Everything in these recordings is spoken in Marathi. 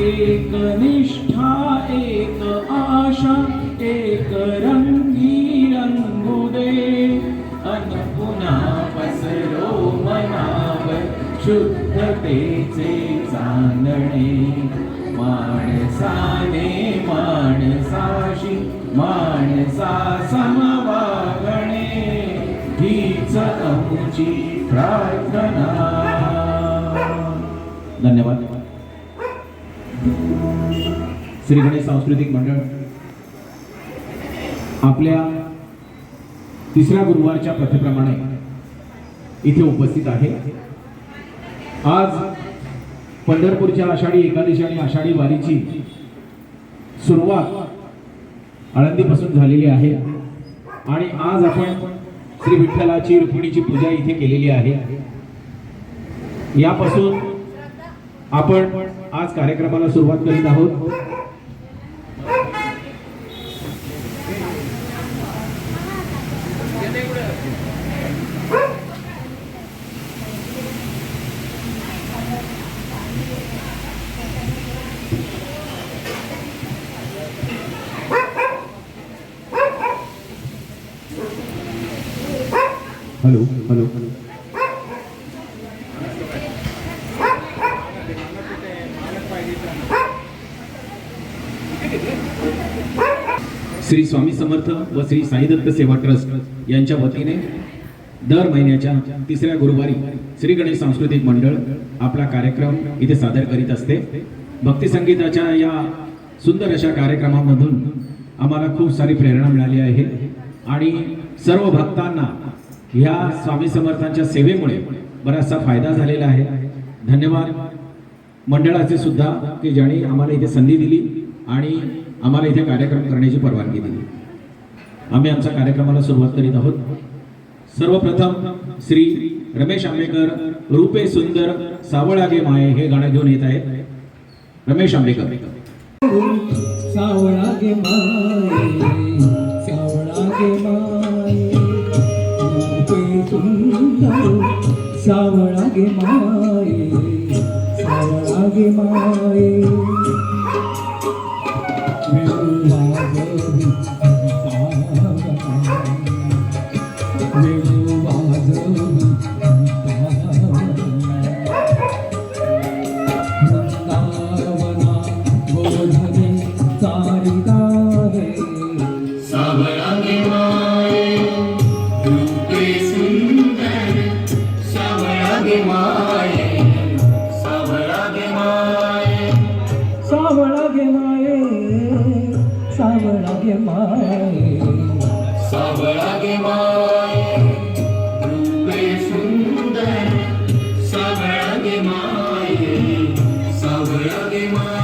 एक निष्ठा एक आशा एक रंगी रंगू दे अन पुन्हा पसरो मनावर शुद्धतेचे चांदणे माणसाने माणसाशी माणसा समवागणे हीच आमची प्रार्थना. धन्यवाद. श्री गणेश सांस्कृतिक मंडळ आपल्या तिसऱ्या गुरुवारच्या प्रथेप्रमाणे इथे उपस्थित आहे. आज पंढरपूरच्या आषाढी एकादशी आणि आषाढी वारीची सुरुवात आळंदीपासून झालेली आहे आणि आज आपण श्री विठ्ठलाची रुक्मिणीची पूजा इथे केलेली आहे. यापासून आपण आज कार्यक्रमाला सुरुवात करीत आहोत. Hello hello hello. Shri Swami Samarth व श्री साई दत्त सेवा ट्रस्ट यांच्या वतीने दर महिन्याच्या तिसऱ्या गुरुवारी श्री गणेश सांस्कृतिक मंडळ आपला कार्यक्रम इथे सादर करीत असते. भक्ती संगीताच्या या सुंदर अशा कार्यक्रमामधून आम्हाला खूप सारी प्रेरणा मिळाली आहे आणि सर्व भक्तांना ह्या स्वामी समर्थांच्या सेवेमुळे बराचसा फायदा झालेला आहे. धन्यवाद मंडळाचे सुद्धा की ज्यांनी आम्हाला इथे संधी दिली आणि आम्हाला इथे कार्यक्रम करण्याची परवानगी दिली. आम्ही आमच्या कार्यक्रमाला सुरुवात करीत आहोत. सर्वप्रथम श्री रमेश आंबेकर रूपे सुंदर सावळागे माये हे गाणं घेऊन येत आहेत. रमेश आंबेकर. सावळागे माये सावळागे माये रूपे सुंदर सावळागे माये सावळागे माये सावळागे माये सावळागे माये सावळागे माये रूपे सुंदर सावळागे माये सावळागे माये.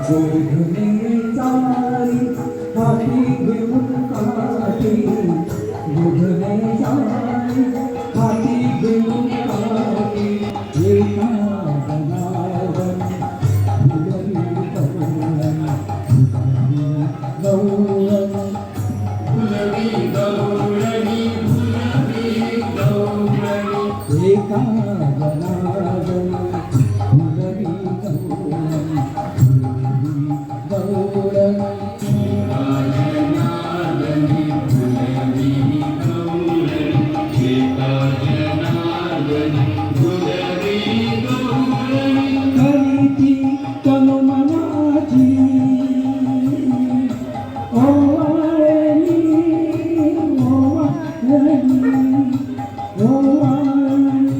गोधने चारी हाती घेऊन काठी बुधने जाई हाती घेऊन काठी एका जनार्दन फुलरी गवळण फुलरी गवळणी एका जनार्दन फुलरी गवळण खरीती तनु मनाची ओवाळणी ओवाळणी ओवाळणी ओवाळणी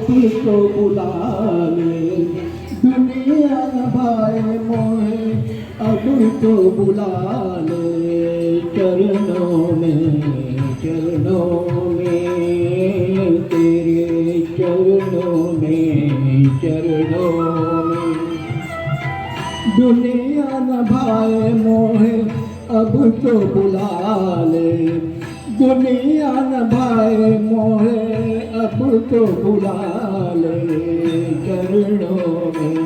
तुझको बुलाने दुनिया भाई मोहे अब तो बुलाने चरणों में तेरे चरणों में दुनिया न भाई मोहे अब तो बुला ले दुनिया न भाई मोहे अब तो बुला ले चरणों में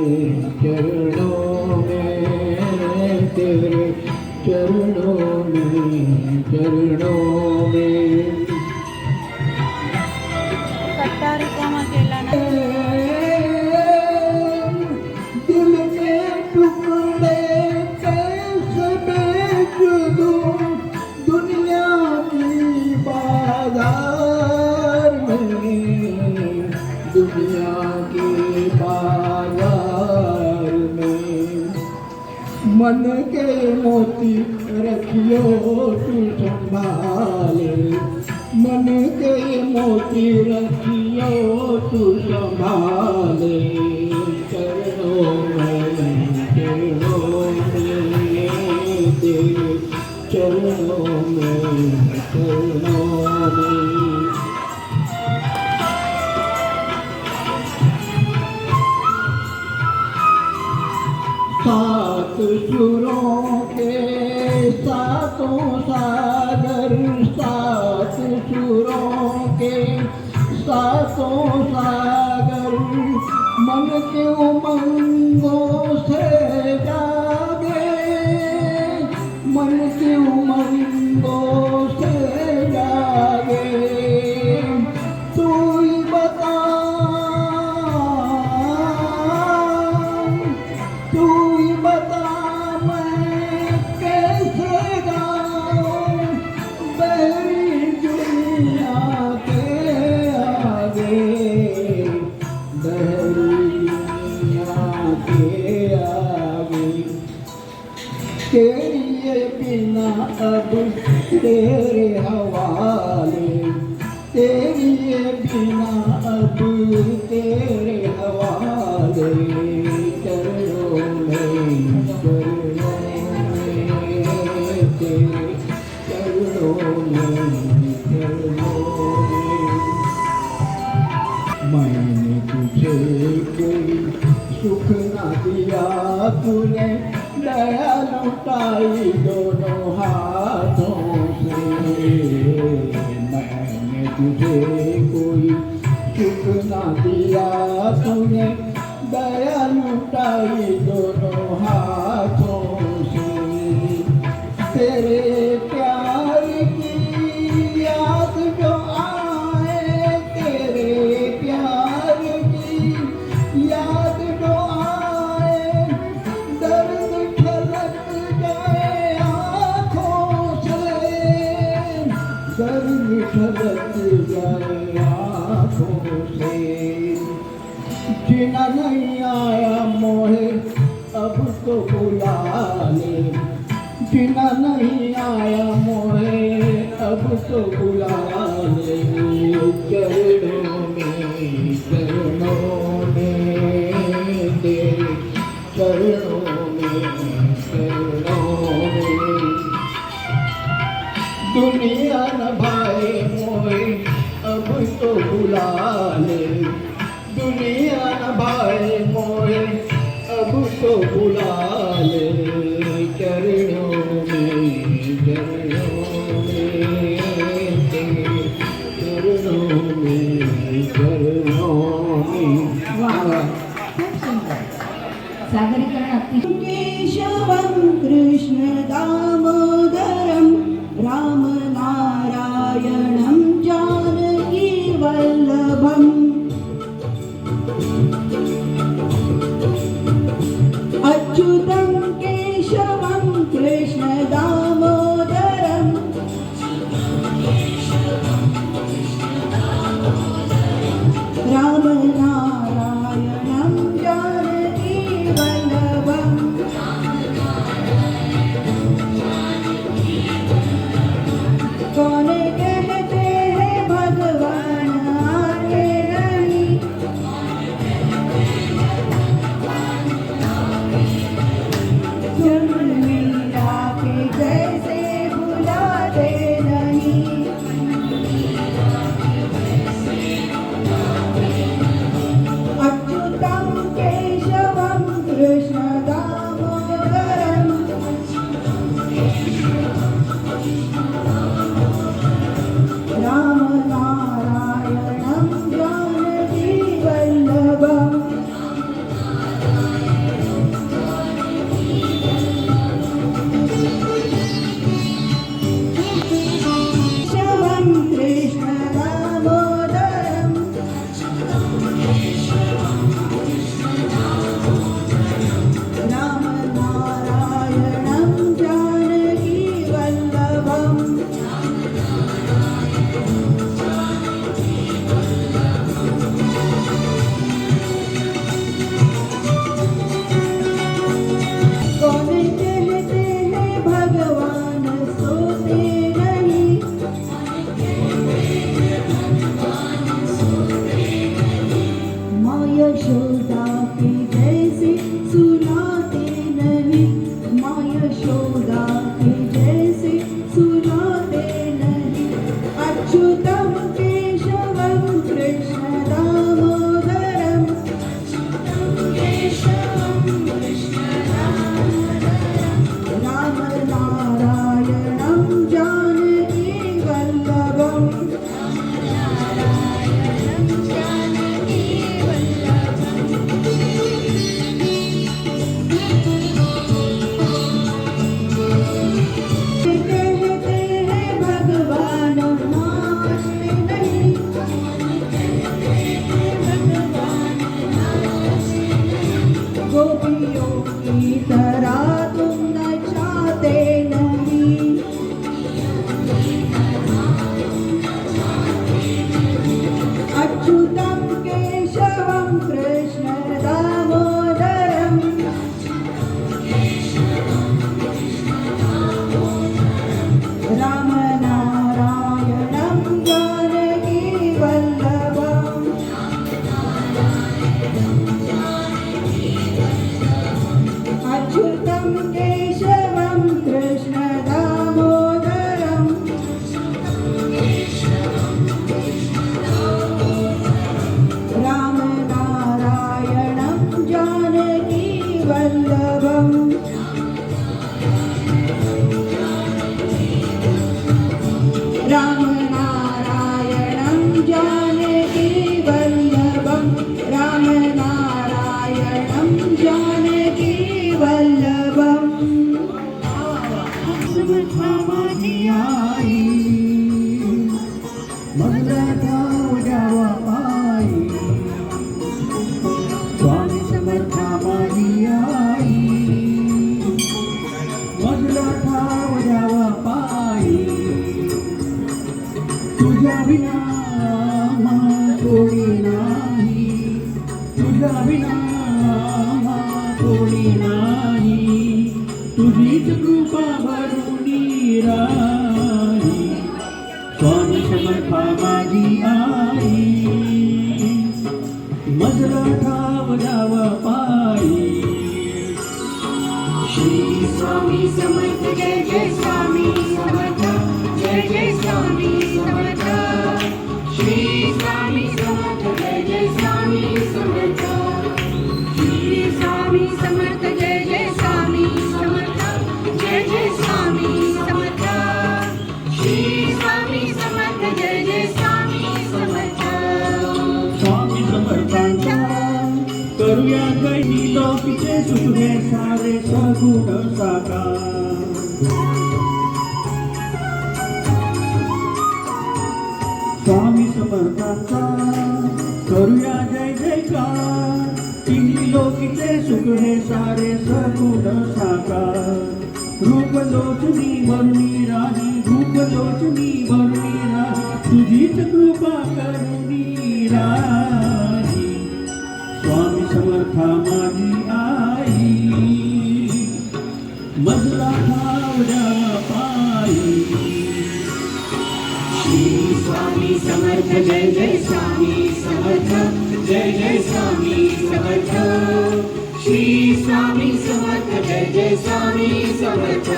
तेरे चरणों में कट्टा रिकामा केला ना दिल में टुकड़े कैसे बेच दूं दुनिया की बाजार में दुनिया की बाजार में मन के मोती रखियो तू संभाले मन के मोती रखियो तू संभाले चरणों में तेरे चरणों में सात सुरों के सातों सागर सात सुरों के सातों सागर मन के उमंगों से जागे मन के उमंगों से जागे तू ही बता तू ही बता मैं कैसे गाऊं बहरी दुनिया के आगे बहरी दुनिया के आगे तेरी ये बिना अब तेरे हवाले तेरी ये बिना अब तेरे हवाले चरणों में तेरे चरणों में मैंने तुझे कोई सुख न दिया तूने दया लुटाई दोनों हाथों से मैंने तुझे कोई सुख न दिया तूने दया लुटाई दोनों हाथों जीना नहीं आया मोहे अब तो बुला ले, जीना नहीं आया मोहे अब तो बुला ले, चरणों में तेरे चरणों में दुनिया न भाए मोहे अब तो बुला ले, दुनिया न भाए मोहे अब तो बुला ले, चरणों में तेरे चरणों में खूप सुंदर सादरीकरण अतिशय केशवं कृष्ण दामोदरं राम नारायणं जानकी वल्लभम् अच्युतं केशवं कृष्ण दामोदरं राम नारायणं जानकी वल्लभम् कौन कहते हैं भगवान आते नहीं, तुम मीरा के जैसे बुलाते नहीं, अच्युतं केशवं कृष्ण दामोदरम् राम नारायणं जानकी वल्लभम् केशवं कृष्ण दामोदरम् राम नारायणं जानकी वल्लभम् कौन कहते हैं भगवान सोते नहीं, माँ यशोदा के जैसे सुनाते नहीं, माँ यशोदा के जैसे सुनाते नहीं, अच्युतं केशवं कृष्ण दामोदरम् राम नारायणं जानकी वल्लभम् कहते हैं भगवान नाचते नहीं, गोपियों की तरह तुम नचाते नहीं, अच्युतं केशवं कृष्ण दामोदरम् राम नारायणं जानकी वल्लभम् अच्युतं केशवं कृष्ण दामोदरम् राम नारायणं तुझ्या विना कोणी नाही, तुझीच कृपा भरुनी राही. स्वामी समर्था माझी आई, मजला ठाव द्यावा पायी. श्री स्वामी समर्थ जय जय स्वामी समर्थ जय जय स्वामी समर्थ. श्री स्वामी समर्थ जय जय स्वामी समर्थ. श्री स्वामी समर्थ जय जय स्वामी समर्थ जय जय स्वामी समर्थ. श्री स्वामी समर्थ जय जय स्वामी समर्थ. स्वामी समर्थांचा करूया कैनी लोकीचे सुखे सारे सगुण साकार. स्वामी समर्थांचा करूया जय जयकार, तिन्ही लोकीचे सुख हे सारे सगुण साकार. रूप लोचनी भरुनी राही, रूप लोचनी भरुनी राही, तुझीच कृपा करुणी राही. स्वामी समर्था माझी आई, मजला ठाव द्यावा पायी. श्री स्वामी समर्थ जय जय स्वामी समर्थ जय जय स्वामी समर्थ. श्री स्वामी समर्थ जय जय स्वामी समर्थ.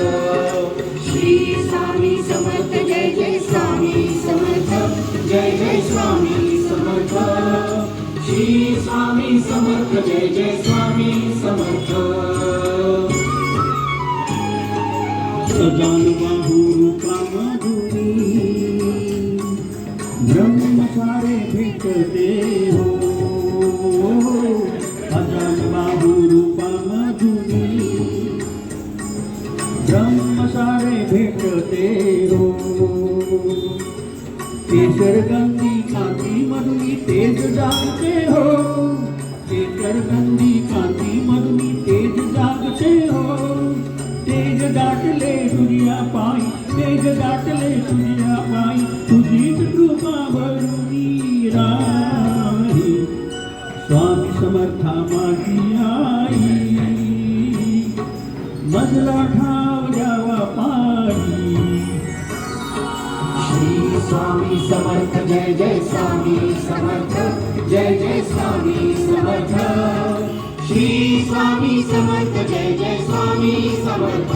श्री स्वामी समर्थ जय जय स्वामी समर्थ जय जय स्वामी समर्थ. श्री स्वामी समर्थ जय जय स्वामी समर्थ. सजान बाहू रूपा मधुरी, ब्रह्म सारे भेटते हो. अजान बाहू रूपा मधुरी, ब्रह्म सारे भेटते हो. केशर गंधी कांती मधुरी तेज जागते हो. केशर गंधी कांती मधुरी तेज जागते हो. तेज दाटले तुझ्या पायी, तेज दाटले तुझ्या पायी, तुझीच कृपा भरुनी राही. स्वामी समर्था माझी आई, मजला ठाव द्यावा पायी. श्री स्वामी समर्थ जय जय स्वामी समर्थ जय जय स्वामी समर्थ. श्री स्वामी समर्थ जय जय स्वामी समर्थ.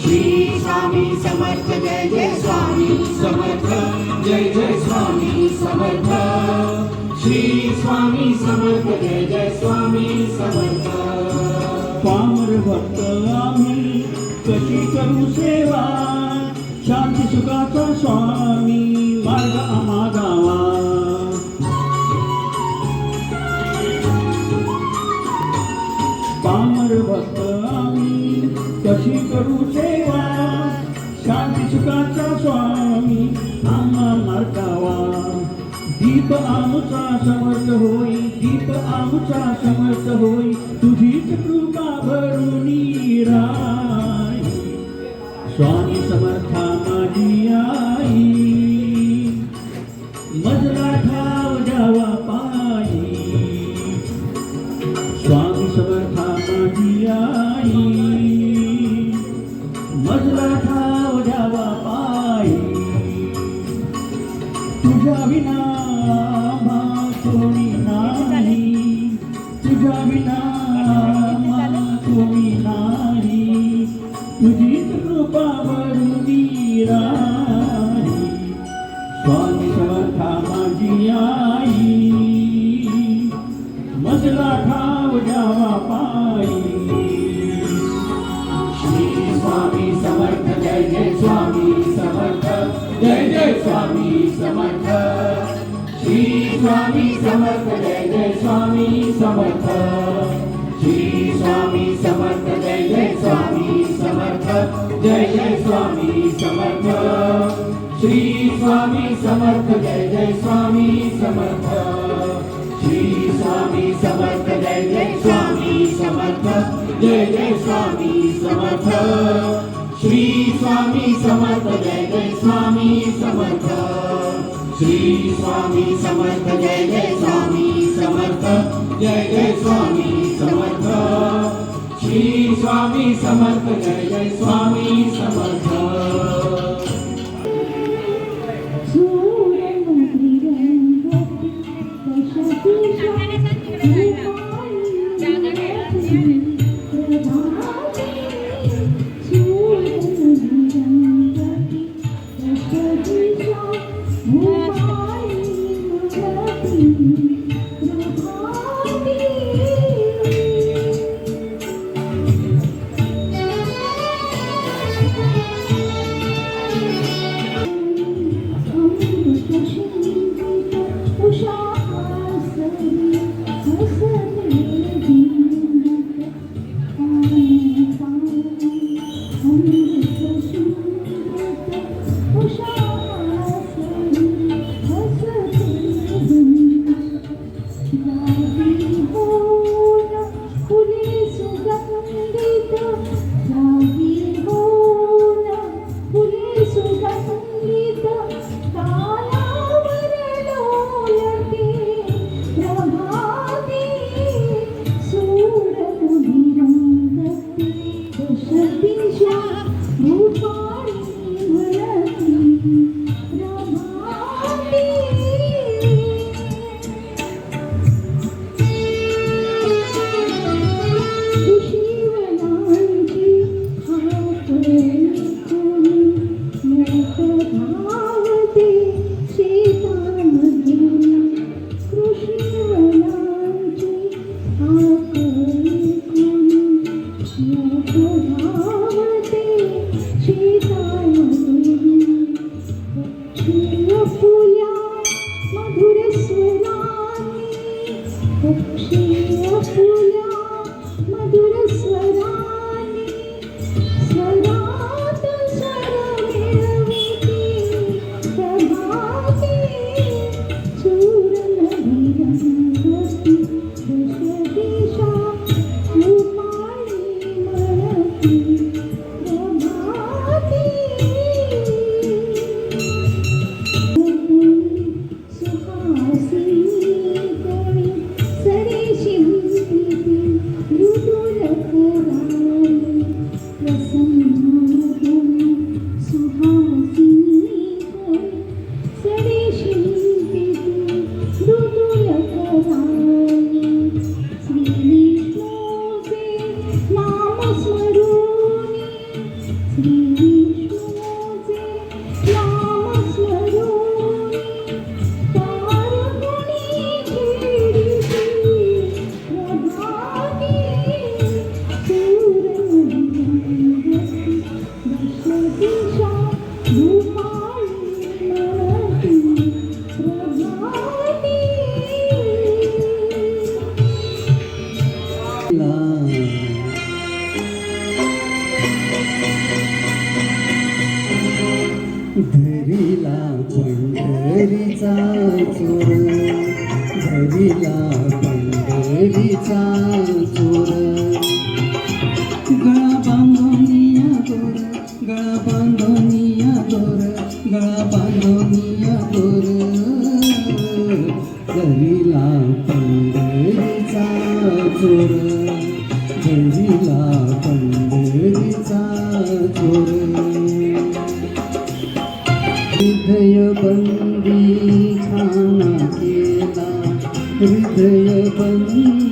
श्री स्वामी समर्थ जय जय स्वामी समर्थ जय जय स्वामी समर्थ. श्री स्वामी समर्थ जय जय स्वामी समर्थ. पामर भक्त आम्ही कशी करू सेवा, शांती सुखाचा स्वामी मार्ग आम्हा गावा. पामर भक्त आम्ही कशी करू सेवा, शांती सुखाचा स्वामी आम्हा मार्गावा. दीप आमचा समर्थ होई, दीप आमचा समर्थ होई, तुझीच कृपा भरुनी राही. स्वामी समर्था माझी आई, मजला ठाव द्यावा पायी. स्वामी समर्था माझी आई, मजला ठाव द्यावा पायी. तुझ्या विना कोणी नाही, तुझ्या विना कोणी नाही, तुझीच कृपा भरुनी राही. स्वामी समर्था माझी आई, मजला ठाव द्यावा पायी. श्री स्वामी समर्थ जय जय स्वामी समर्थ जय जय स्वामी समर्थ. श्री स्वामी समर्थ जय जय स्वामी समर्थ. श्री स्वामी समर्थ जय जय स्वामी समर्थ जय जय स्वामी समर्थ. श्री स्वामी समर्थ जय जय स्वामी समर्थ. श्री स्वामी समर्थ जय जय स्वामी समर्थ जय जय स्वामी समर्थ. श्री स्वामी समर्थ जय जय स्वामी समर्थ. श्री स्वामी समर्थ जय जय स्वामी समर्थ जय जय स्वामी समर्थ श्री स्वामी समर्थ जय जय स्वामी समर्थ धरिला पंढरीचा चोर, धरिला पंढरीचा चोर, गळा बांधोनिया दोर, गळा बांधोनिया दोर, गळा बांधोनिया दोर, धरिला पंढरीचा चोर, धरिला पंढरीचा चोर. हृदय बंदी खाना केला, हृदय बंदी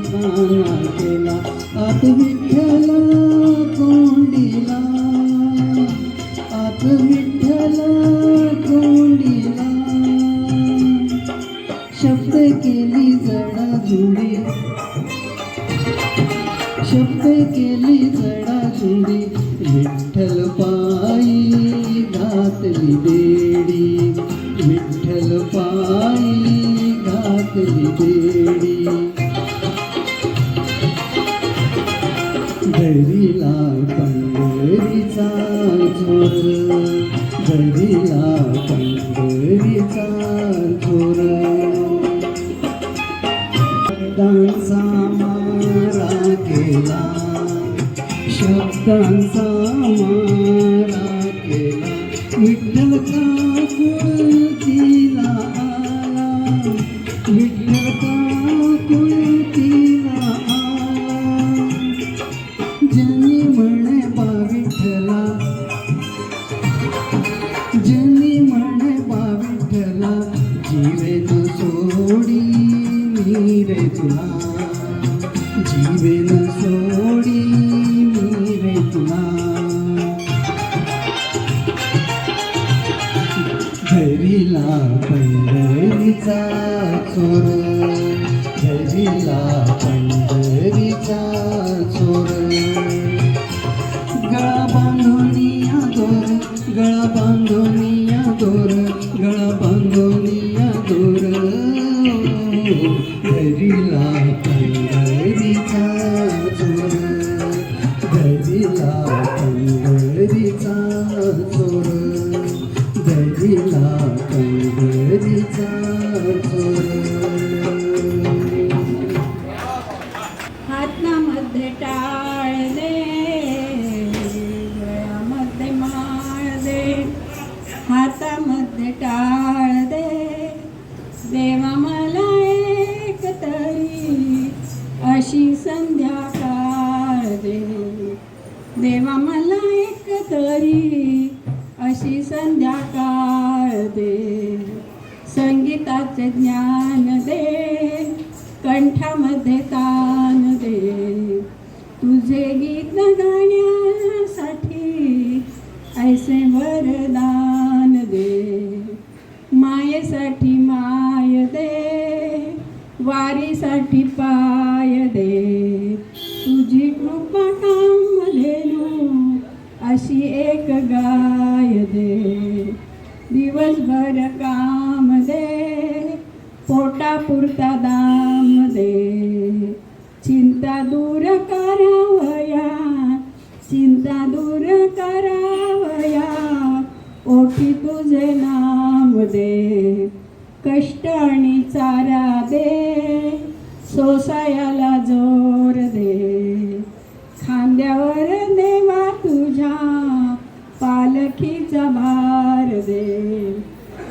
खाना केला, आत विठ्ठल कोंडीला, आत विठ्ठल कोंडीला, शब्द केली जडाजुडी, शब्द केली जडाजुडी, विठ्ठल पायी घातली बेडी, विठ्ठल पायी घातली बेडी. धरिला पंढरीचा चोर, धरिला पंढरीचा चोर. शब्दांचा मारा केला, शब्दांचा मारा केला, विठ्ठल का कुळतीला आला, विठ्ठल का रे तुला जीवेन सोडी मी रे तुला घरीला पंढरीचा चोर घरीला पंढरीचा चोर गळा बांधोनिया दोर गळा बांधोनिया दोर गळा बांधोनिया दोर घरीला पंढरीचा चोर घरीला पंढरीचा चोर घरीला पंढरीचा चोर हातामध्ये टाळ दे गळ्यामध्ये माळ दे हातामध्ये टाळ दे देवा मला एक तरी अशी संध्याकाळ दे देवा मला एक तरी अशी संध्याकाळ दे संगीताचे ज्ञान दे कंठामध्ये तान दे तुझे गीत गाण्यासाठी ऐसे वरदान दे मायेसाठी माय दे वारीसाठी पाय दे तुझी कृपा काम धेनू अशी एक गाय दे दिवसभर काम दे पोटापुरता दाम दे चिंता दूर करावया चिंता दूर करावया ओठी तुझे नाम दे कष्ट आणि चारा दे सोसायाला जोर दे खांद्यावर देवा तुझ्या पालखीचा भार दे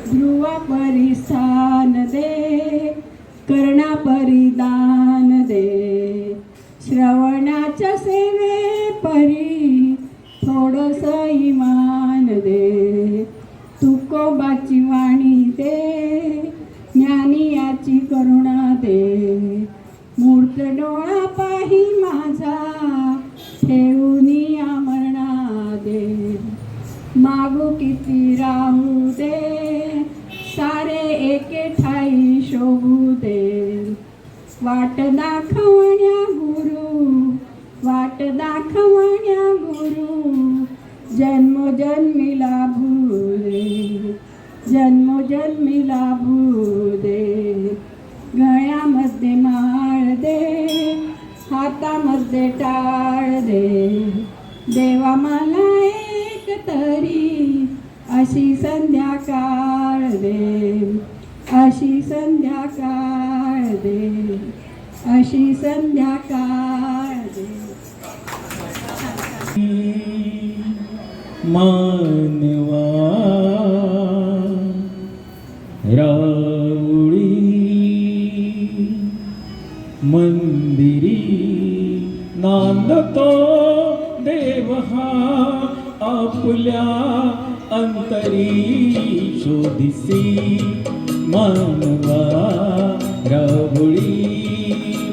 ध्रुव परिस्थान दे कर्णा परिदान दे श्रवणाच्या सेवे परी थोडस इमान दे तुकोबाची वाणी दे ज्ञानियाची करुणा दे मूर्त डोळा पाही माझा ठेवूनी आमरणा दे मागू किती राहू दे सारे एके ठाई शोभू दे वाट दाखवण्या गुरु जन्मोजन्मी लाभू दे जन्मोजन्मी लाभू दे गळ्यामध्ये माळ दे हातामध्ये टाळ दे देवा मला एक तरी अशी संध्याकाळ दे अशी संध्याकाळ दे अशी संध्याकाळ दे मानवा राऊळी मंदिरी नांदतो देव हा आपल्या अंतरी शोधिसी मानवा राऊळी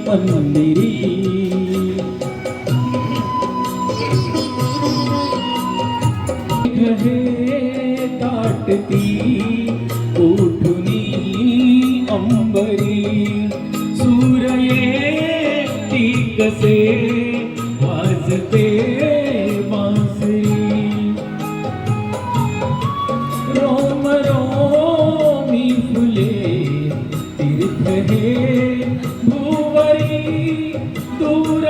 मंदिरी हे दाटती उठुनी अंबरी सूर्ये ती कसे वाजते बांसरी रोम रोमी फुले तीर्थ हे भुवरी दूर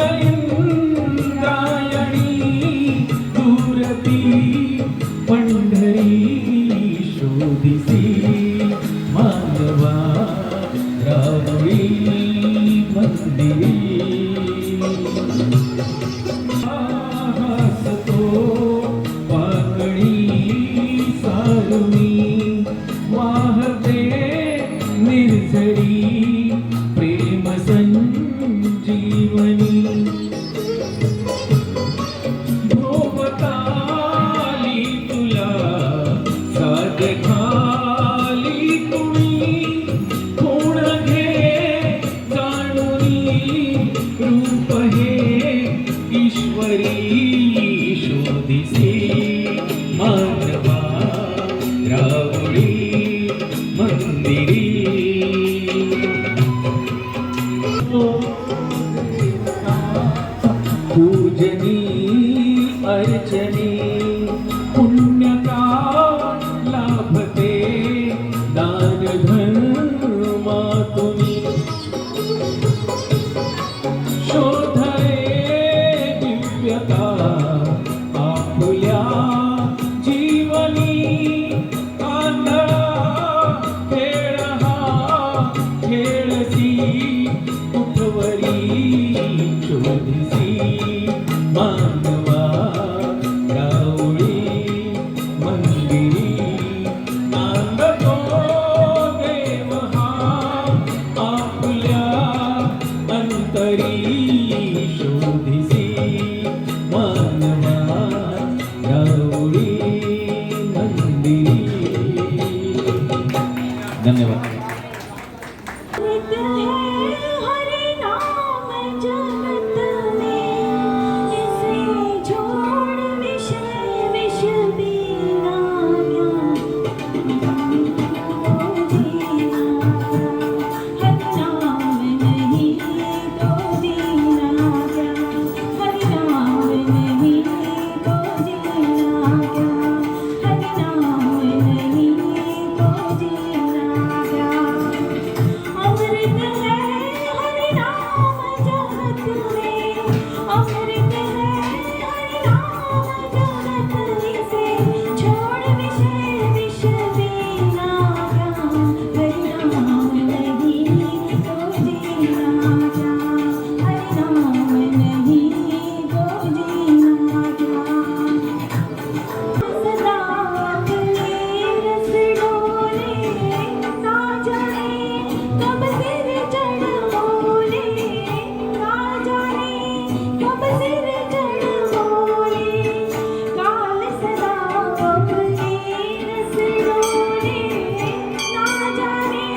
इंद्रायणी दूरती पंढरी शोधिसी मानवा रावळी मंदिरी हसतो पाकळी सारुणी वाहते निर्झरी प्रेम संजीवनी भोवताली तुला साज खाली कुणी कोण घे जाणू रूप हे ईश्वरी शोधिसी मानवा रावळी मंदिरी पूजनी अर्चनी पुण्यका लाभते दान धर्मातुनी शोधरे दिव्यता आपुल्या जीवनी आंधळा खेळ हा खेळसी कुठवरी शोधिसी मानवा रावळी मंदिरी नांदतो देव हा आपल्या अंतरी शोधिसी मानवा रावळी मंदिरी. धन्यवाद. हरि नाम जगत में इसे छोड़ विषय विष बीना हरि नाम नहीं तो जीना क्या, हरि नाम नहीं तो जीना क्या, हरि नाम नहीं तो जीना क्या. अमृत है हरि नाम जगत में, अमृत है हरि नाम जगत इसे छोड़ विषय विष बीना क्या, हरि नाम नहीं तो जीना क्या, हरि नाम नहीं तो जीना क्या. सदा अपने रस डोले ना जाने कब सिर चढ़ बोले, ना जाने कब सिर चढ़ बोले. काल सदा अपने रस डोले ना जाने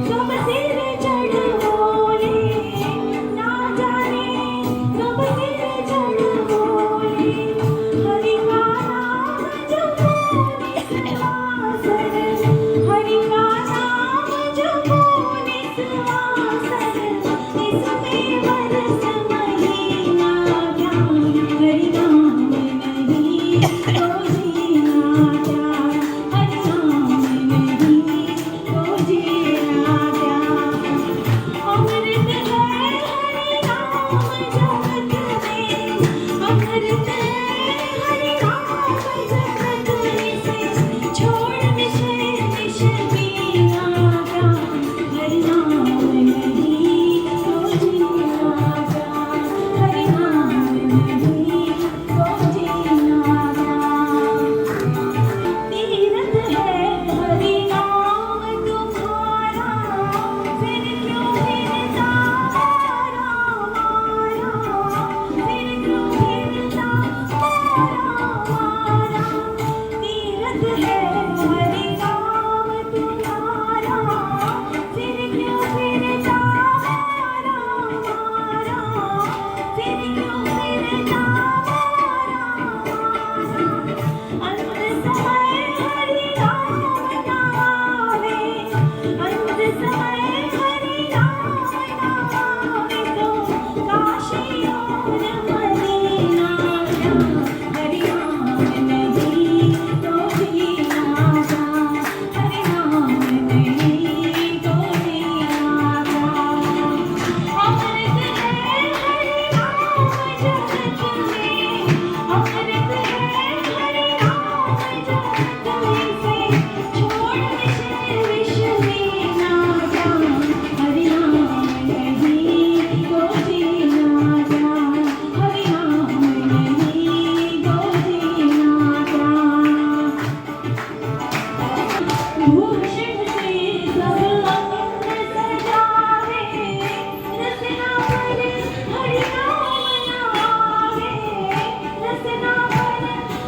कब सिर चढ़ बोले, ना जाने कब सिर चढ़ बोले. हरि का नाम जपो निस्वासर, हरि का नाम जपो निस्वासर, इसमें बरस महीना क्या, हरि नाम नहीं तो जीना क्या, हरि नाम नहीं तो जीना क्या. अमृत है हरि नाम जगत में, अमृत है हरि नाम जगत इसे छोड़ विषय विष बीना क्या, हरि नाम नहीं तो जीना क्या, हरि नाम नहीं तो जीना क्या. तीरथ है हरि नाम तुम्हारा, फिर क्यों फिरता मारा मारा, फिर क्यों फिरता मारा मारा. तीरथ है हरि नाम तुम्हारा, फिर क्यों फिरता मारा मारा, फिर क्यों फिरता मारा मारा. अंत समय हरि नाम नावे, अंत समय हरि नाम नावे तो काशी और मदीना क्या, हरि नाम नहीं तो जीना क्या, हरि नाम नहीं तो जीना क्या. अमृत है हरि नाम जगत में, अमृत है हरि नाम जगत इसे छोड़ विषय विष बीना क्या, हरि नाम नहीं तो जीना क्या, हरि नाम नहीं तो जीना क्या. भूषण से सब अंग सजावे, रसना पर हरि नाम नावे, रसना पर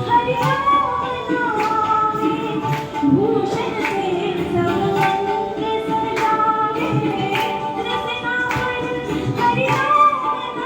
हरि नाम नावे. भूषण से सब अंग सजावे, रसना पर हरि नाम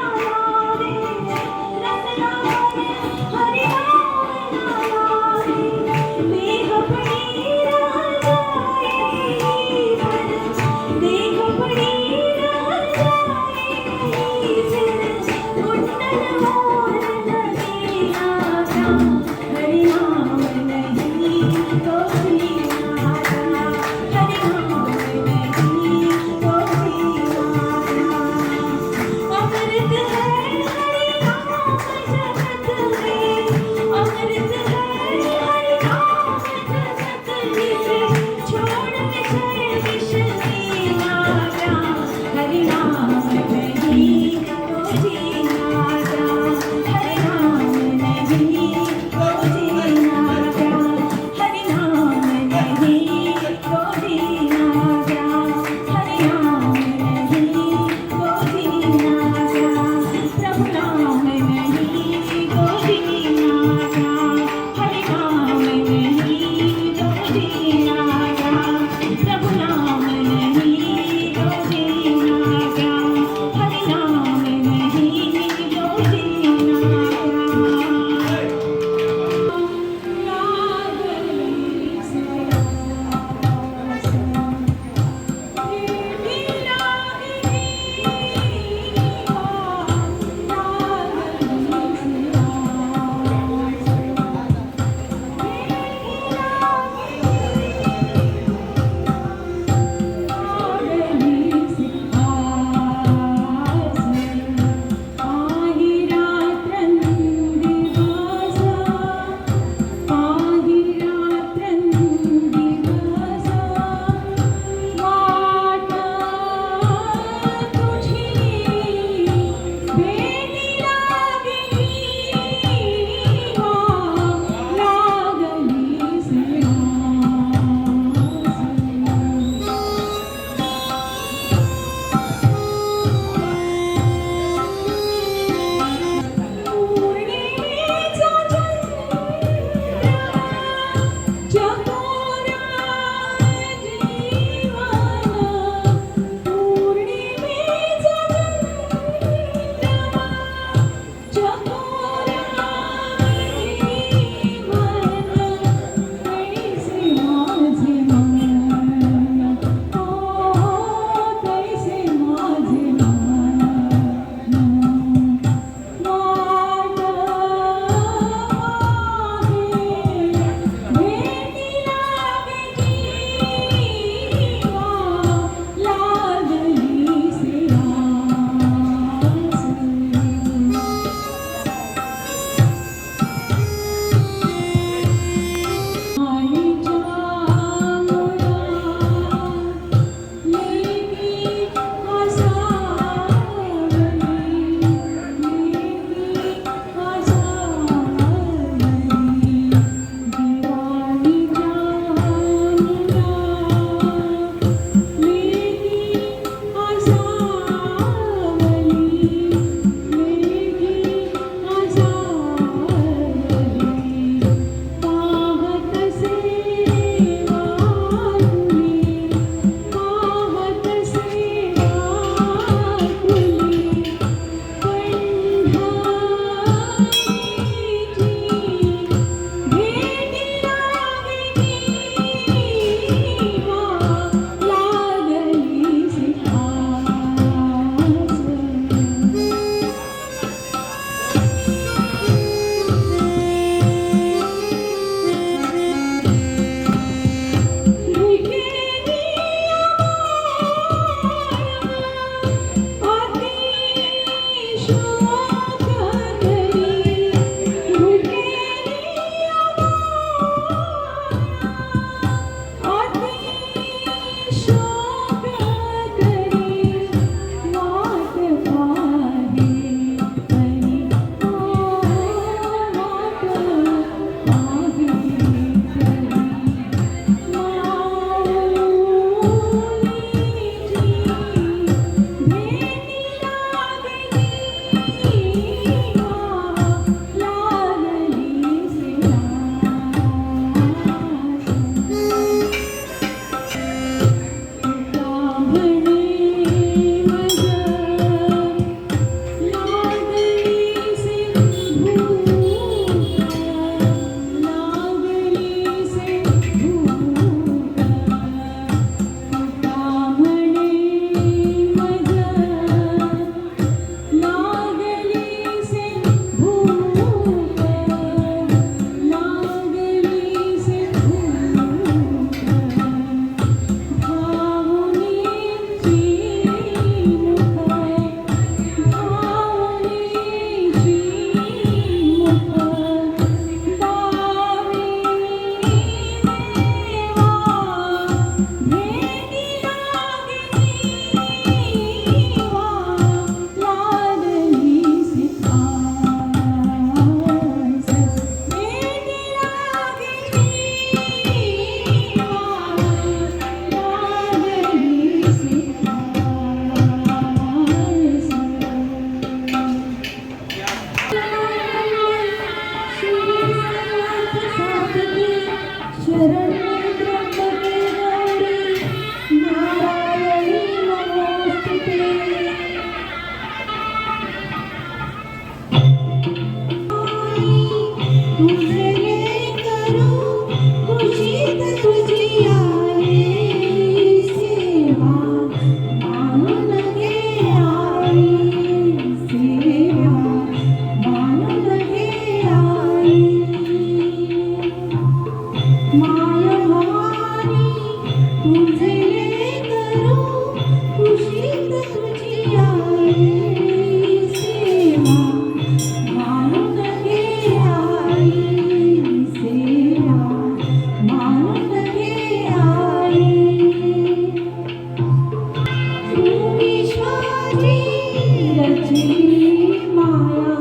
रचली माया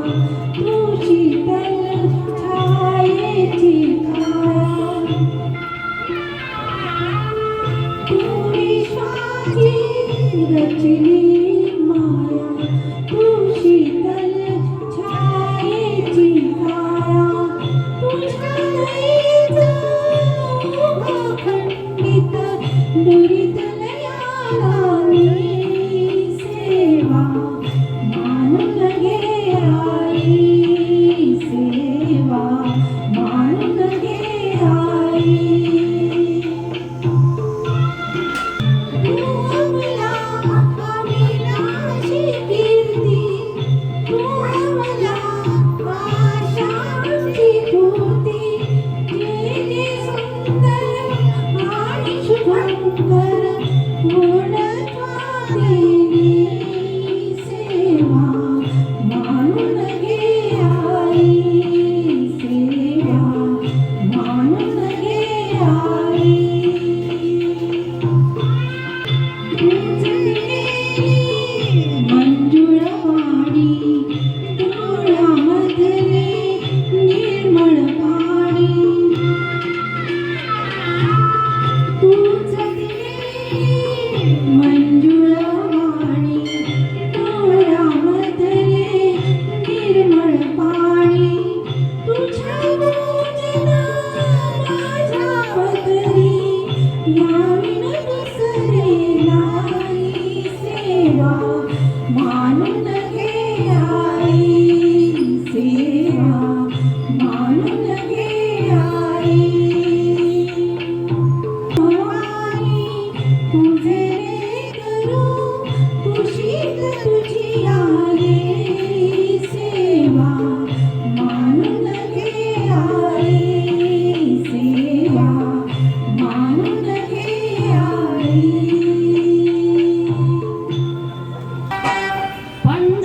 तू शीतल छायेची काया तू विश्वाची रचली माया तू शीतल छायेची काया तुझ्या दयेचा अखंडित दुरित लयाला मी सेवा मानून घे आई सेवा मानून घे आई तू अमला अविनाशी कीर्ती तू अमला आशाची पूर्ती जे जे सुंदर आणि शुभंकर गुणत्वा देवी सेवा मानून घे आई सेवा मानून घे आई मंजुळवाणी डोळ्यामधले निर्मळ पाणी तूच दिलेली मंजुळवाणी डोळ्यामधले निर्मळ पाणी तुझ्या भोजना माझ्या पदरी याविन दुसरे नाही सेवा मानून घे आई सेवा मानून घे आई भवानी तुझे रे करू तुझीच तुझी आहे सेवा मानून घे आई सेवा मानून घे आई पंढरीची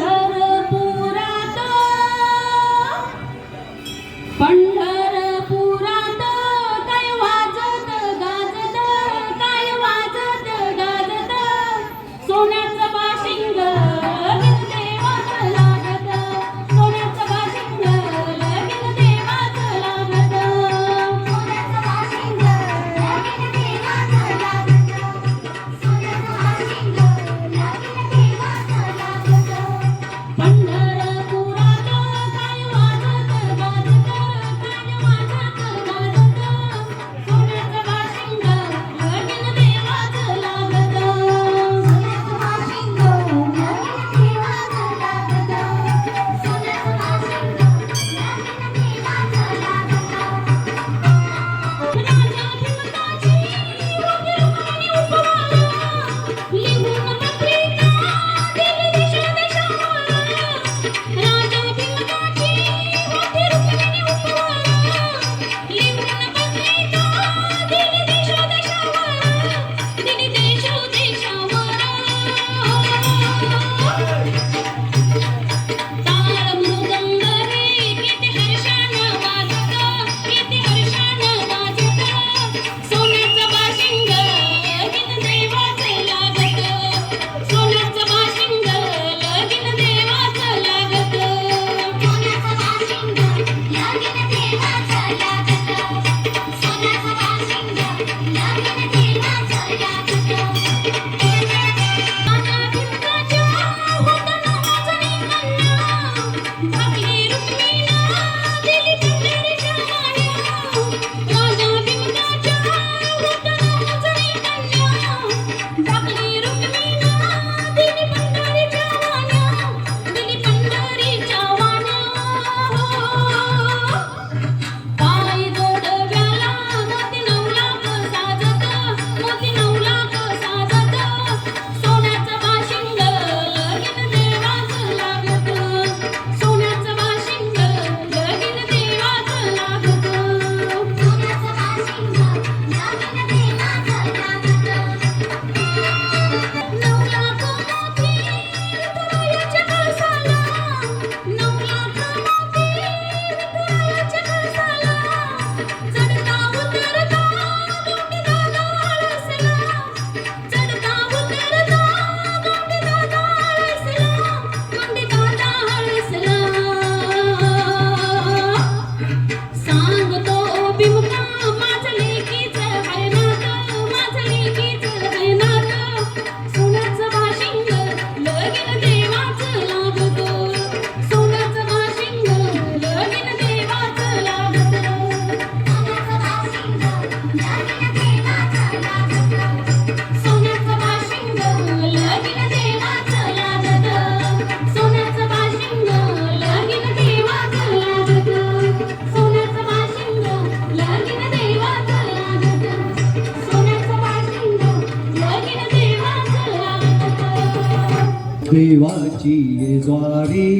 देवाची ये द्वारी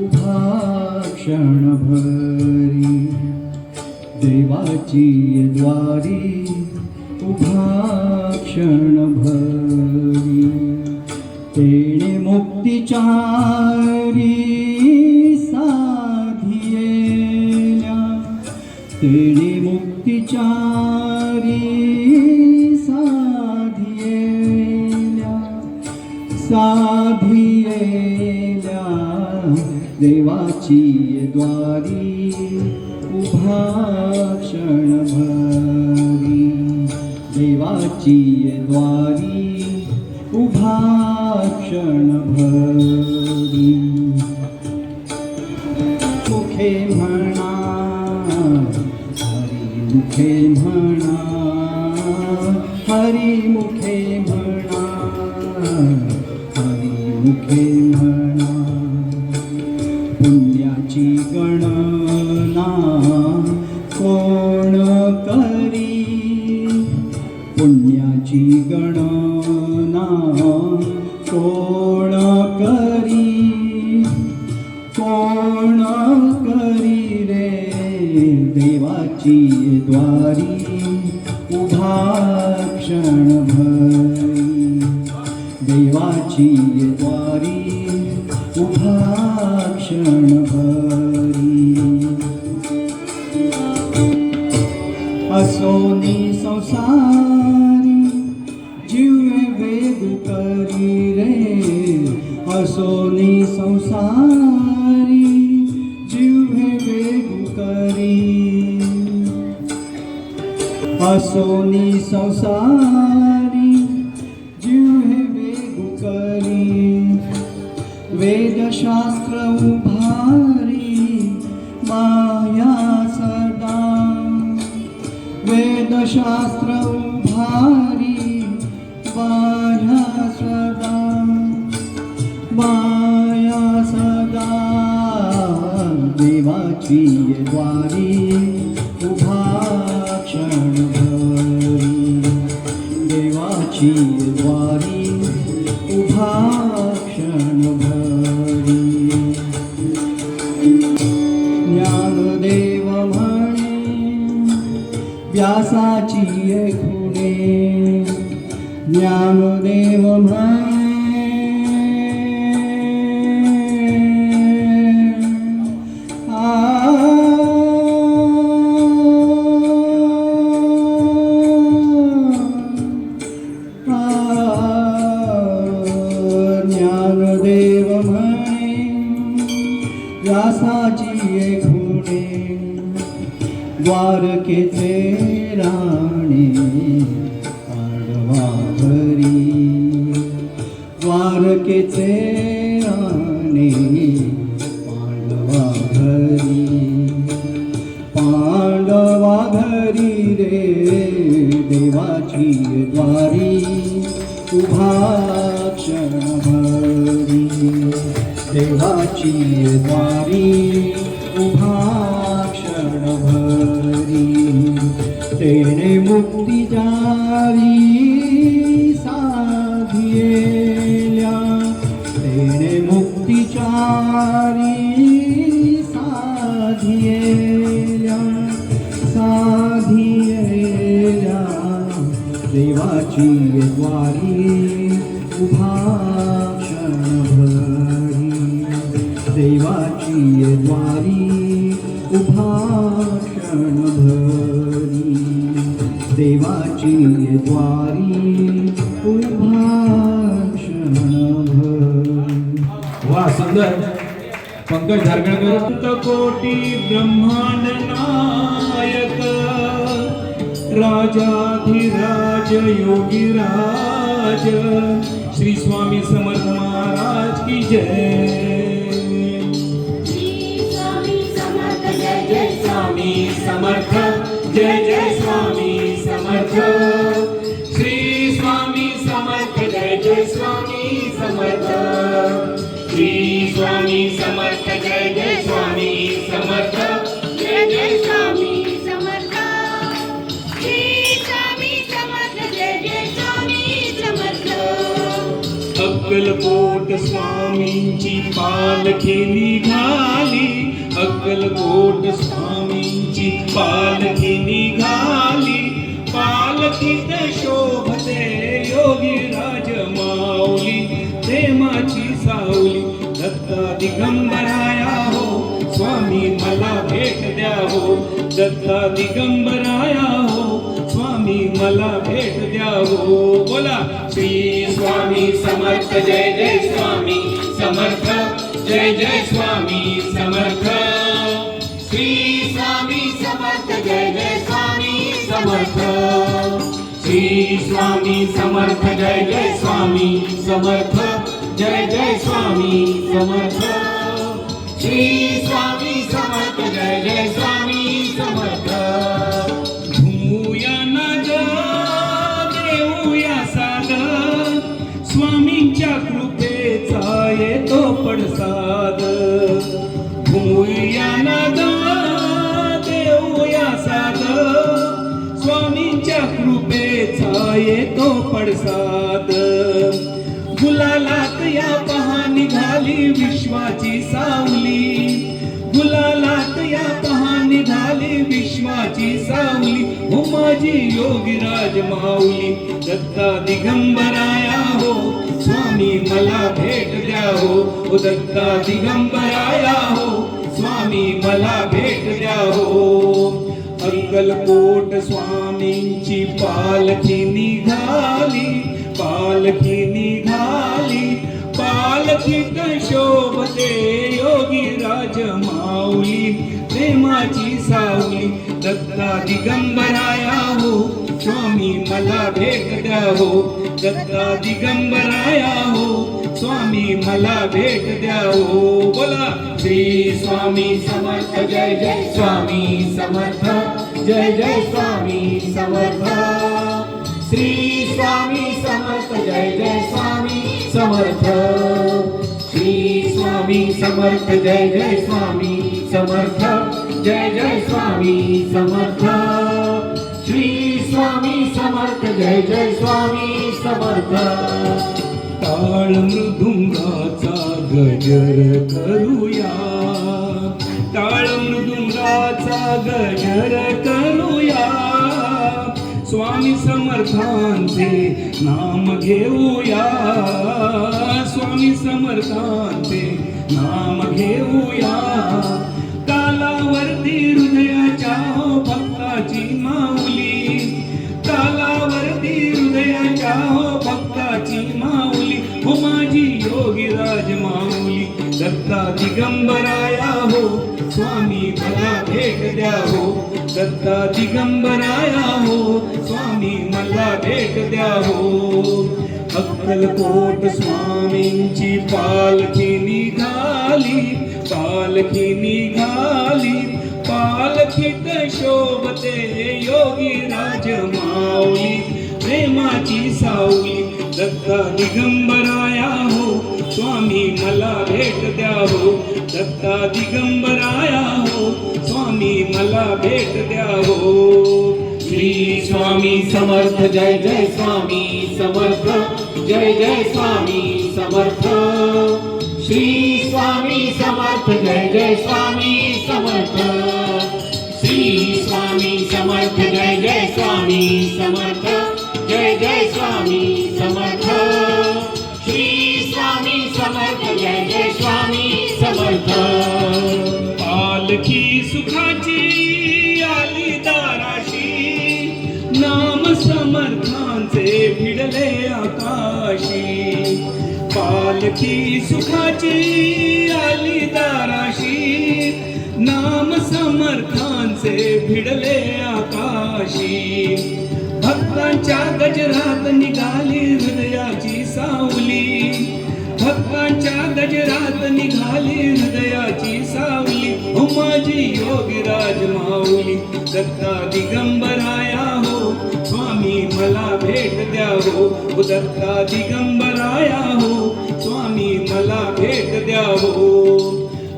उभा क्षणभरी देवाची ये द्वारी उभा क्षणभरी तेणे मुक्तिचारी साधियेल्या तेणे मुक्तिचारी साधियेल्या साधियेल्या देवाची द्वारी उभा क्षणभरी देवाची द्वारी उभा क्षणभरी मुखे म्हणा हरी मुखे म्हणा हरी मुखे म्हणा हरी मुखे म्हणा पुण्याची गणना कोण करी पुण्याची गणना कोण करी कोण करी रे देवाची द्वारी उभा क्षणभरी देवाची द्वारी उभा क्षणभरी असोनी संसारी जीवे वेगू करी रे असोनी संसारी जीवे वेगू करी असोनी संसारी जीवे वेगू करी वेदशास्त्र उभारी माया सदा वेदशास्त्र उभारी माया सदा माया सदा देवाची द्वारी उभा क्षणभरी देवाची द्वारी उभा क्षणभरी ज्ञानदेव म्हणे व्यासाची खुणे ज्ञानदेव म्हणे ज्ञानदेव म्हणे व्यासाची खुणे द्वारकेचे राणे पांडवा घरी द्वारकेचे राणे पांडवा घरी रे देवाची द्वारी उभा क्षणभरी देवाची द्वारी उभा क्षणभरी तेणे मुक्ती जारी साधियेल्या तेणे मुक्तिचारी साधियेल्या साधियेल्या देवाची द्वारी उभा क्षणभरी देवाची द्वारी उभा क्षणभरी देवाची द्वारी उभा क्षणभरी वा सुंदर पंकज धारगळकर कोटी ब्रह्मांड नायक राजाधिराज योगीराज श्री स्वामी समर्थ महाराज की जय श्री स्वामी समर्थ जय जय स्वामी समर्थ जय जय स्वामी समर्थ श्री स्वामी समर्थ जय जय स्वामी समर्थ श्री स्वामी समर्थ जय जय स्वामी समर्थ जय जय स्वामी समर्थ श्री स्वामी समर्थ जय जय स्वामी समर्थ अक्कलकोट स्वामींची पालखी निघाली, अक्कलकोट स्वामींची पालखी निघाली. पालखीत शोभते योगी राज माऊली, प्रेमाची सावली. दत्ता दिगंबराया हो, स्वामी मला भेट द्या हो. दत्ता दिगंबराया हो, स्वामी मला भेट द्या हो. बोला श्री स्वामी समर्थ, जय जय स्वामी समर्थ, जय जय स्वामी समर्थ. श्री स्वामी समर्थ, जय जय स्वामी समर्थ. श्री स्वामी समर्थ, जय जय स्वामी समर्थ, जय जय स्वामी समर्थ. श्री स्वामी समर्थ, जय जय स्वामी समर्थ. घुमूया नाद, देऊया साद, स्वामींच्या कृपेचा येतो पडसाद. घुमूया नाद, देऊया साद, स्वामींच्या कृपेचा येतो पडसाद. गुलालात या पहा निघाली विश्वाची सावली, गुलालात या पहा निघाली विश्वाची सावली. हो माझी योगीराज माऊली, दत्ता दिगंबराया हो, स्वामी मला भेट द्या हो. ओ दत्ता दिगंबराया हो, स्वामी मला भेट द्या हो. अक्कलकोट स्वामींची पालखी निघाली, पालखी निघाली. पालखीत शोभते योगी राज माऊली, प्रेमाची सावली. दत्ता दिगंबराया हो, स्वामी मला भेट द्या हो. दत्ता दिगंबराया हो, स्वामी मला भेट द्या हो. बोला श्री स्वामी समर्थ, जय जय स्वामी समर्थ, जय जय स्वामी समर्थ. श्री स्वामी समर्थ, जय जय स्वामी समर्थ. श्री स्वामी समर्थ, जय जय स्वामी समर्थ, जय जय स्वामी समर्थ. श्री स्वामी समर्थ, जय जय स्वामी समर्थ. टाळ मृदुंगाचा गजर करूया, टाळ मृदुंगाचा गजर करूया. स्वामी समर्थांचे नाम घेऊया, स्वामी समर्थांचे नाम घेऊया. कालावरती हृदयाच्या हो भक्ताची माऊली, कालावरती हृदयाच्या हो भक्ताची माऊली. हो माझी योगीराज माऊली, दत्ता दिगंबराया हो, स्वामी मला भेट द्या हो. दत्ता दिगंबराया हो, स्वामी मला भेट द्या हो. अक्कलकोट स्वामींची पालखी निघाली, पालखी निघाली. पालखीत शोभते योगी राज माऊली, प्रेमाची सावली. दत्ता दिगंबराया हो, स्वामी मला भेट द्या हो. दत्ता दिगंबराया हो, स्वामी मला भेट द्या हो. श्री स्वामी समर्थ, जय जय स्वामी समर्थ, जय जय स्वामी समर्थ. श्री स्वामी समर्थ, जय जय स्वामी समर्थ. श्री स्वामी समर्थ, जय जय स्वामी समर्थ, जय जय स्वामी समर्थ. श्री स्वामी समर्थ, जय जय स्वामी समर्थ. पालखी सुखाची आली दाराशी, नाम समर्थांचे भिडले आकाशी. पालखी सुखाची आली दाराशी, नाम समर्थांचे भिडले आकाशी. भक्तांच्या गजरात निघाली हृदयाची सावली, भक्तांच्या गजरात निघाली हृदयाची सावली. हो माझी योगीराज माऊली, दत्ता दिगंबराया हो, स्वामी मला भेट द्या हो. दत्ता दिगंबराया हो, स्वामी मला भेट द्या हो.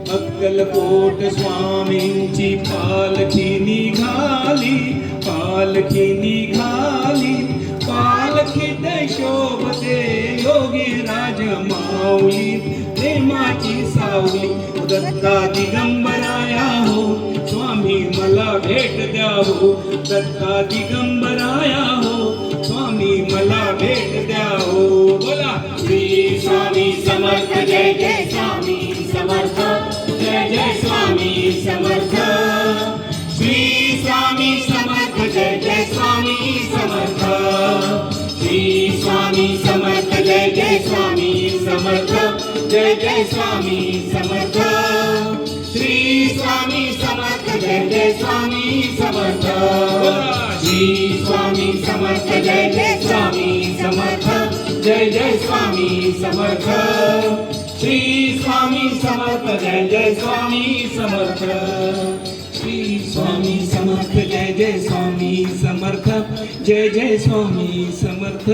अक्कलकोट स्वामींची पालखी निघाली, पालखी निघाली. पालखीत शोभते योगी राज माऊली प्रेमाची सावली दत्ता दिगंबराया हो स्वामी मला भेट द्या हो दत्ता दिगंबराया हो स्वामी मला भेट द्या हो बोला श्री स्वामी समर्थ जय जय स्वामी समर्थ जय जय स्वामी समर्थ श्री स्वामी समर्थ जय जय स्वामी समर्थ श्री स्वामी समर्थ जय जय स्वामी समर्थ जय जय स्वामी समर्थ श्री स्वामी समर्थ जय जय स्वामी समर्थ श्री स्वामी समर्थ जय जय स्वामी समर्थ जय जय स्वामी समर्थ श्री स्वामी समर्थ जय जय स्वामी समर्थ श्री स्वामी समर्थ जय जय स्वामी समर्थ जय जय स्वामी समर्थ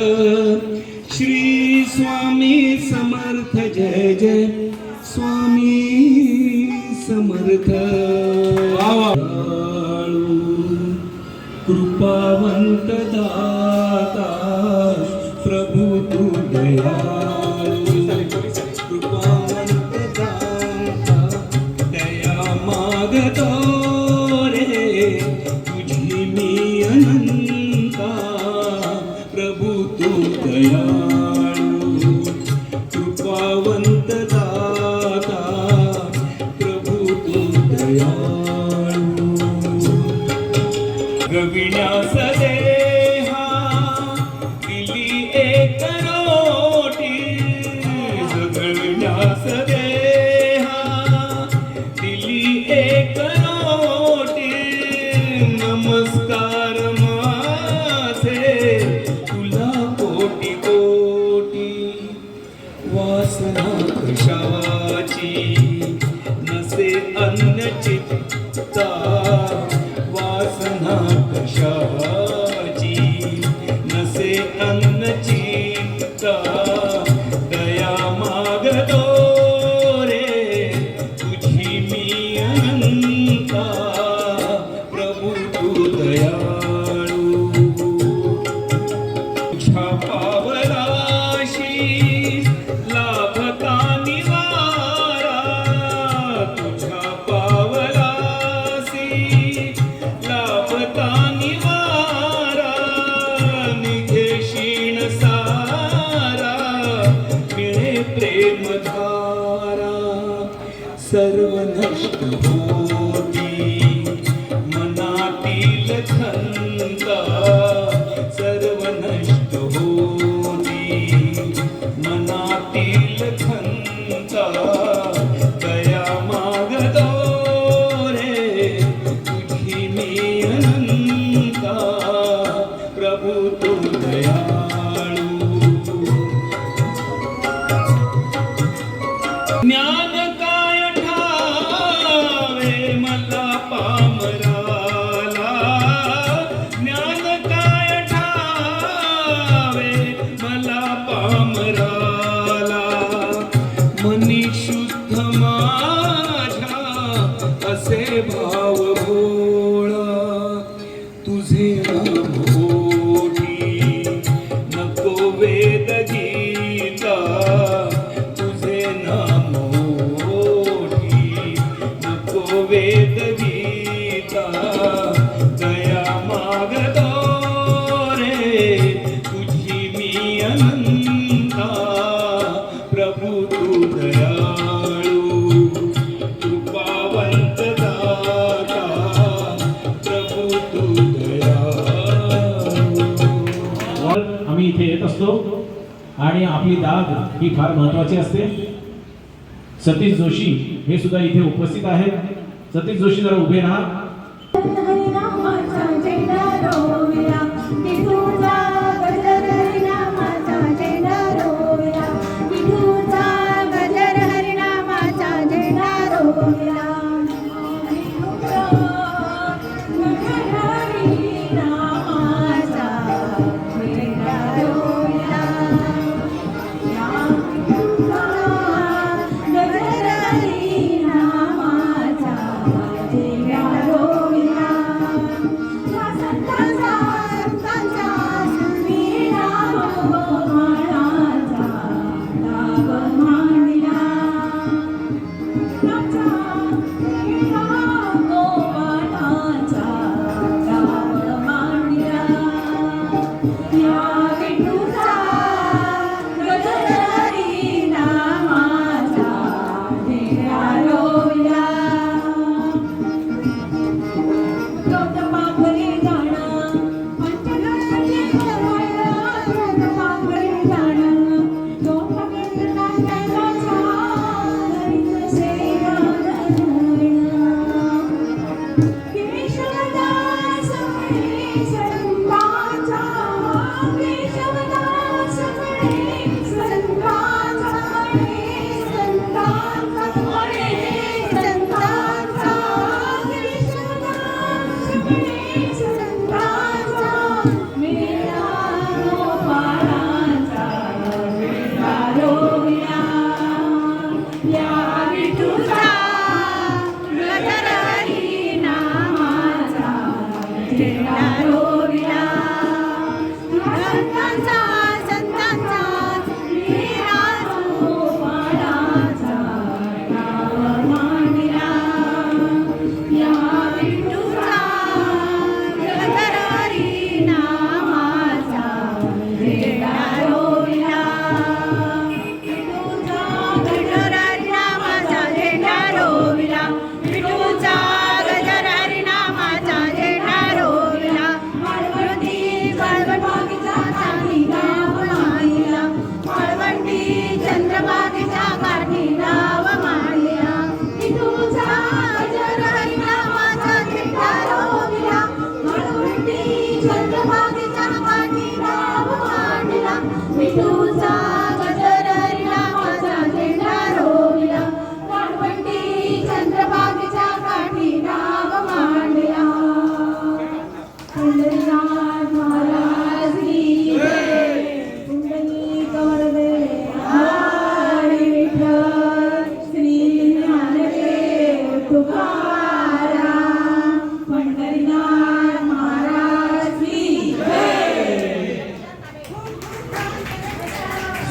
श्री स्वामी समर्थ जय जय स्वामी समर्थ कृपावंत दाता प्रभु तू दयाळु कृपावंत दाता दया मागतो रे तुझी मी अनंता प्रभु तू दयाळु कृपावंत दाता प्रभु तू दयाळु गविण्यास देहा दिली एक रोटी जगविण्यास देहा दिली एक रोटी नमस्कार माझे तुला कोटी कोटी वासना कशाची नसे अन्य चित्ता वासना कशाची नसे अन्न चित्ता दया मागतो रे तुझी मी अनंता प्रभु तू दयाळु तुझ्या पावलाशी लाभता निवारा तुझ्या पावलाशी लाभता निवारा निघेशीण सारा मिळे प्रेमधारा सर्व नष्ट होती मनातील खंता सर्व नष्ट होती मनातील खंता दया मागतो रे तुझी मी अनंता प्रभु तू दयाळु ज्ञान काय ठावे मला पामराला ज्ञान काय ठावे मला पामराला मनी शुद्ध माझ्या असे भाव भोळा तुझे नाम ओठी नको वेद गीता तुझे नाम ओठी नको वेद गीता दया मागतो रे तुझी मी अनंता प्रभु तू दयाळु कृपावंत दाता प्रभु तू दयाळु आम्ही इथे येत असतो आणि आपली दाद ही फार महत्वाची असते. सतीश जोशी हे सुद्धा इथे उपस्थित आहेत. सतीश जोशी जरा उभे राहा. हरिनामाचा झेंडा रोविला विठूचा गजर हरिनामाचा झेंडा रोविला विठूचा गजर हरिनामाचा झेंडा रोविला Bye.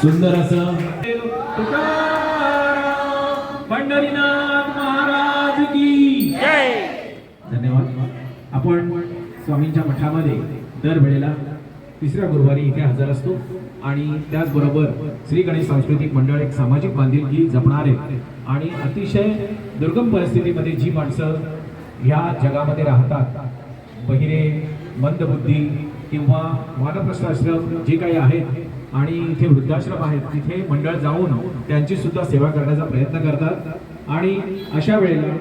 सुंदर असं तुकाराम पंढरीनाथ महाराज की धन्यवाद. आपण स्वामींच्या मठामध्ये दरवेळेला तिसऱ्या गुरुवारी इथे हजर असतो आणि त्याचबरोबर श्री गणेश सांस्कृतिक मंडळ एक सामाजिक बांधिलकी जपणारे आणि अतिशय दुर्गम परिस्थितीमध्ये जी माणसं ह्या जगामध्ये राहतात, बहिरे, मंदबुद्धी किंवा वानप्रस्थाश्रम जे काही आहेत आणि इथे वृद्धाश्रम आहेत, तिथे मंडळ जाऊन त्यांची सुद्धा सेवा करण्याचा प्रयत्न करतात. आणि अशा वेळेला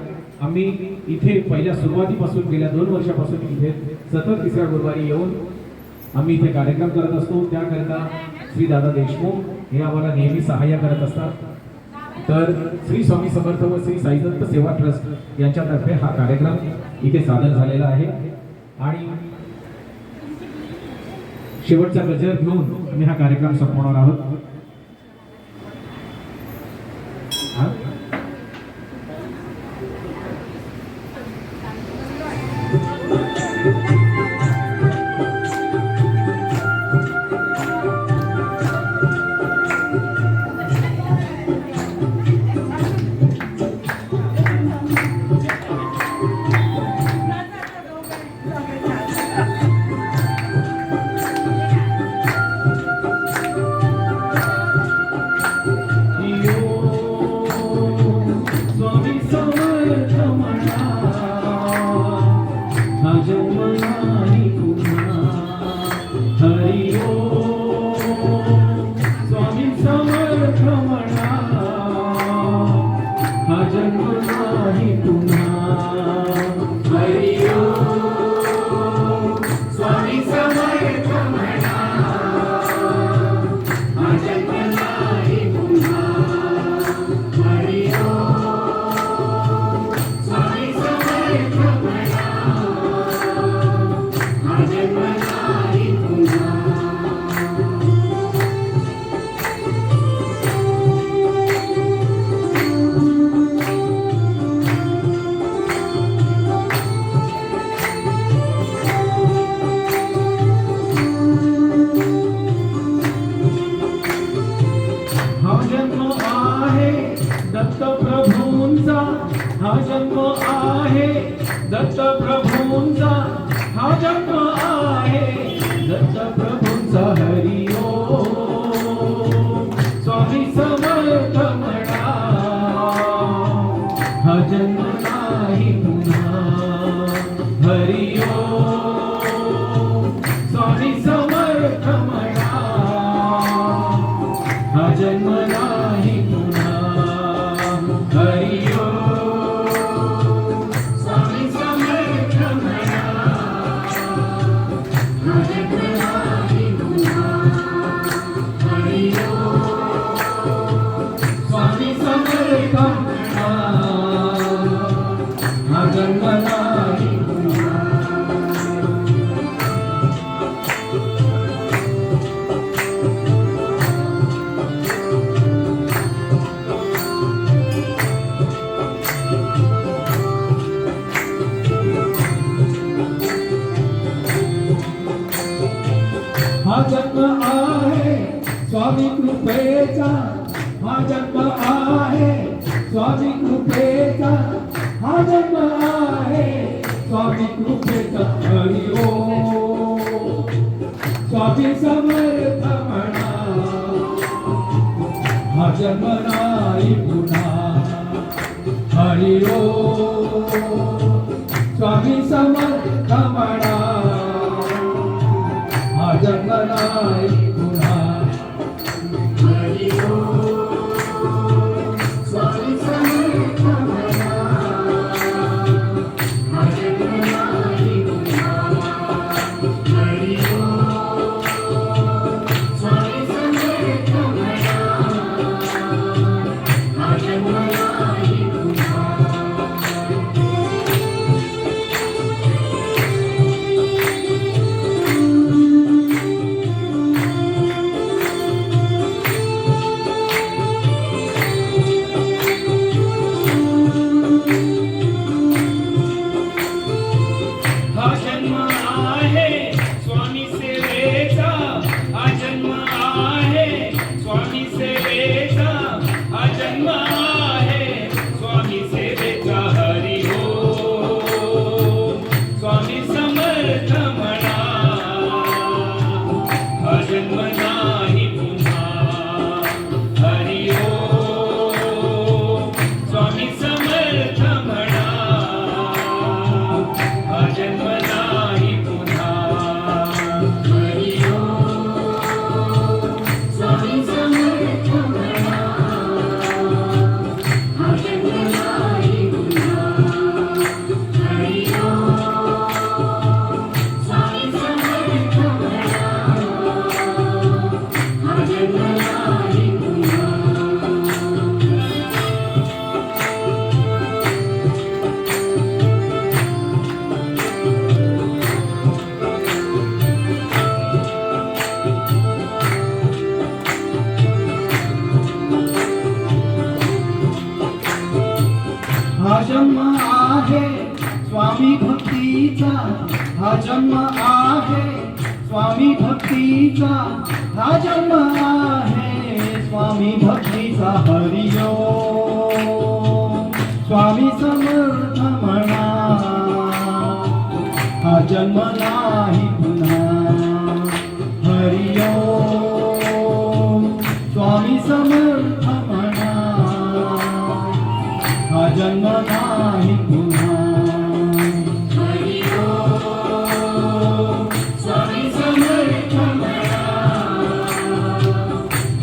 आम्ही इथे पहिल्या सुरुवातीपासून गेल्या 2 वर्षापासून इथे सतत तिसऱ्या गुरुवारी येऊन आम्ही इथे कार्यक्रम करत असतो. त्याकरिता श्री दादा देशमुख हे आम्हाला नेहमी सहाय्य करत असतात. तर श्री स्वामी समर्थ व श्री साईदत्त सेवा ट्रस्ट यांच्यातर्फे हा कार्यक्रम इथे सादर झालेला आहे आणि शेवटचा गजर घेऊन आम्ही हा कार्यक्रम संपवणार आहोत. हा जन्म आहे स्वामी कृपेचा, हा जन्म आहे स्वामी कृपेचा, हा जन्म आहे स्वामी कृपेचा. हरी ओम स्वामी समर्थ म्हणा, हा जन्म नाही पुन्हा. हरी ओम स्वामी समर्थ म्हणा, हा जन्म नाही पुन्हा. हरी ओम स्वामी समर्थ म्हणा, हा जन्म नाही पुन्हा. हरी ओम स्वामी समर्थ म्हणा, हा जन्म नाही पुन्हा. हा जन्म आहे स्वामी भक्तीचा, हा जन्म आहे स्वामी भक्तीचा, हा जन्म आहे स्वामी भक्तीचा. हरि ओम स्वामी समर्थ म्हणा, हा जन्म नाही पुन्हा. हरि ओम स्वामी समर्थ म्हणा, हा जन्म नाही पुन्हा. हरि ओम स्वामी समर्थ म्हणा,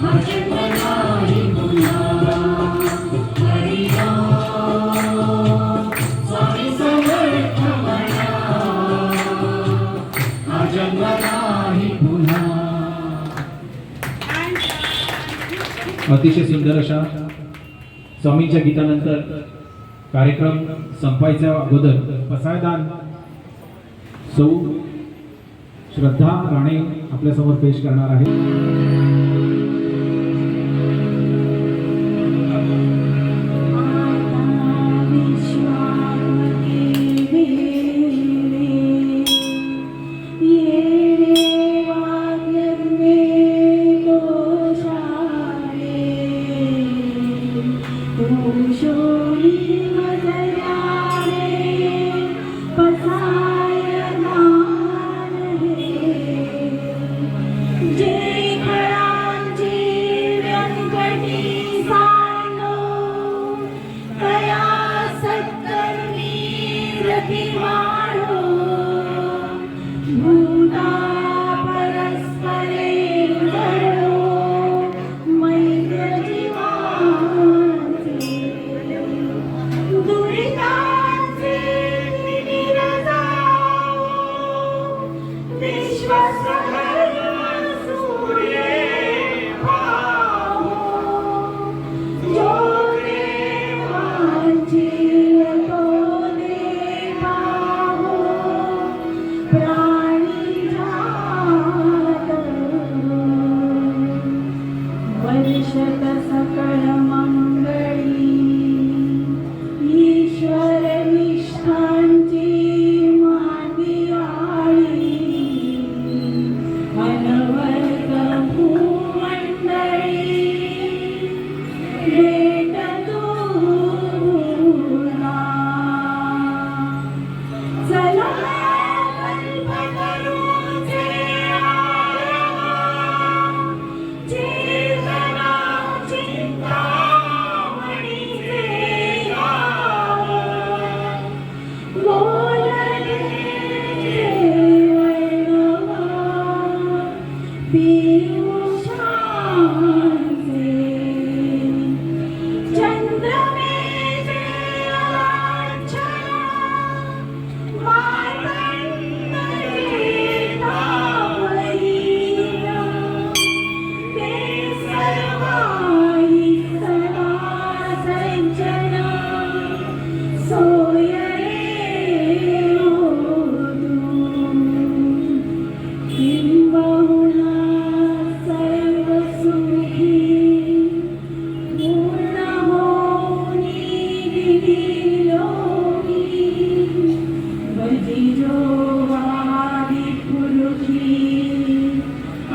हा जन्म नाही पुन्हा. हरि ओम स्वामी समर्थ म्हणा, हा जन्म नाही पुन्हा. अतिशय सुंदर अशा स्वामींच्या गीतानंतर कार्यक्रम संपायच्या अगोदर पसायदान सौ श्रद्धा राणे आपल्यासमोर पेश करणार आहे.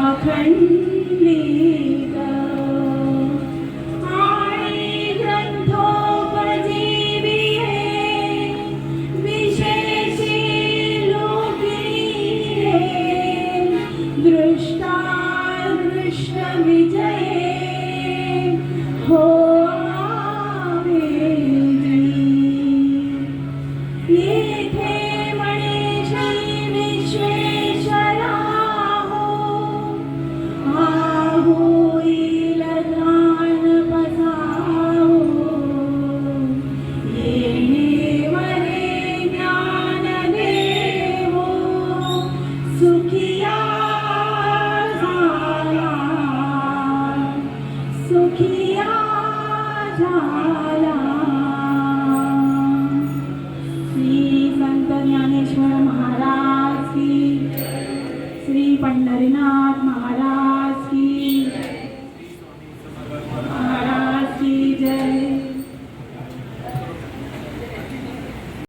अखंड